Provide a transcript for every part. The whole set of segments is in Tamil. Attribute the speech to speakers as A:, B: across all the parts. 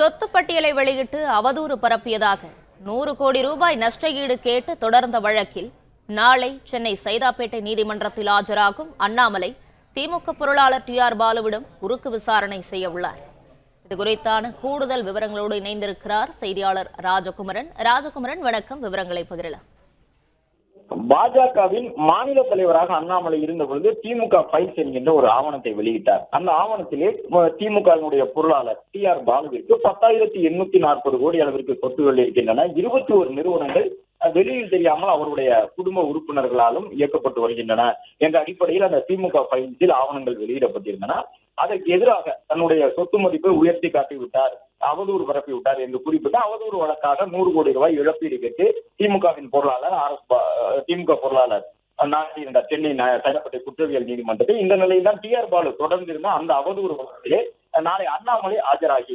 A: சொத்து பட்டியலை வெளியிட்டு அவதூறு பரப்பியதாக 100 கோடி ரூபாய் நஷ்ட ஈடு கேட்டு தொடர்ந்த வழக்கில் நாளை சென்னை சைதாப்பேட்டை நீதிமன்றத்தில் ஆஜராகும் அண்ணாமலை திமுக பொருளாளர் டி.ஆர். பாலுவிடம் குறுக்கு விசாரணை செய்ய உள்ளார். இதுகுறித்தான கூடுதல் விவரங்களோடு இணைந்திருக்கிறார் செய்தியாளர் ராஜகுமரன். வணக்கம். விவரங்களை பகிரலாம்.
B: பாஜகவின் மாநில தலைவராக அண்ணாமலை இருந்த பொழுது திமுக ஃபைல்ஸ் என்கின்ற ஒரு ஆவணத்தை வெளியிட்டார். அந்த ஆவணத்திலே திமுகவினுடைய பொருளாளர் டி.ஆர். பாலுவிற்கு 10,840 கோடி அளவிற்கு சொத்துகள் இருக்கின்றன. 21 நிறுவனங்கள் வெளியில் தெரியாமல் அவருடைய குடும்ப உறுப்பினர்களாலும் இயக்கப்பட்டு வருகின்றன என்ற அடிப்படையில் அந்த திமுக ஃபைல்ஸில் ஆவணங்கள் வெளியிடப்பட்டிருந்தன. அதற்கு எதிராக தன்னுடைய சொத்து மதிப்பை உயர்த்தி காட்டிவிட்டார், அவதூறு பரப்பிவிட்டார் என்று குறிப்பிட்டு அவதூறு வழக்காக 100 கோடி ரூபாய் இழப்பீடு கேட்டு திமுகவின் பொருளாளர் திமுக பொருளாளர் நாட்டியிருந்தார் சென்னை சைதாப்பேட்டை குற்றவியல் நீதிமன்றத்தில். இந்த நிலையில் தான் டி.ஆர். பாலு தொடர்ந்திருந்த அந்த அவதூறு வழக்கிலே நாளை அண்ணாமலை ஆஜராகி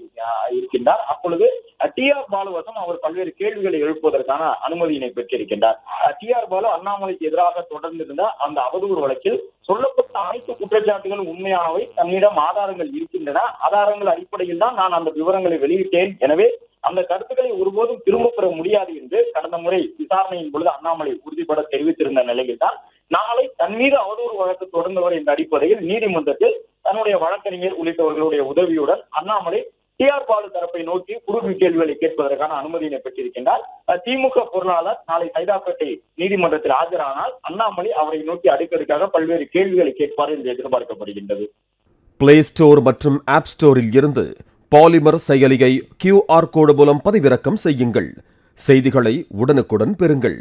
B: இருக்கின்றார். அப்பொழுது டி.ஆர். பாலு வசம் அவர் பல்வேறு கேள்விகளை எழுப்புவதற்கான அனுமதியினை பெற்றிருக்கின்றார். டி.ஆர். பாலு அண்ணாமலைக்கு எதிராக தொடர்ந்திருந்த அந்த அவதூறு வழக்கில் சொல்லப்பட்ட அனைத்து குற்றச்சாட்டுகளும் உண்மையானவை, தன்னிடம் ஆதாரங்கள் இருக்கின்றன, ஆதாரங்கள் அடிப்படையில் தான் நான் அந்த விவரங்களை வெளியிட்டேன், எனவே அந்த கருத்துக்களை ஒருபோதும் திரும்ப பெற முடியாது என்று கடந்த முறை விசாரணையின் பொழுது அண்ணாமலை உறுதிபட தெரிவித்திருந்த நிலையில் தான் நாளை தன் மீது அவதூறு வழக்கு தொடர்ந்தவர் என்ற அடிப்படையில் நீதிமன்றத்தில் தன்னுடைய வழக்கறிஞர் உள்ளிட்டவர்களுடைய உதவியுடன் அண்ணாமலை டி.ஆர். பாலு தரப்பை நோக்கி குறுக்கு கேள்விகளை கேட்பதற்கான அனுமதியினை பெற்றிருக்கின்றார். திமுக பொருளாளர் நாளை சைதாப்பேட்டை நீதிமன்றத்தில் ஆஜரானால் அண்ணாமலை அவரை நோக்கி அடுக்கடுக்காக பல்வேறு கேள்விகளை கேட்பார் என்று எதிர்பார்க்கப்படுகின்றது.
C: பிளே ஸ்டோர் மற்றும் ஆப் ஸ்டோரில் இருந்து பாலிமர் செயலியை QR கோடு மூலம் பதிவிறக்கம் செய்யுங்கள். செய்திகளை உடனுக்குடன் பெறுங்கள்.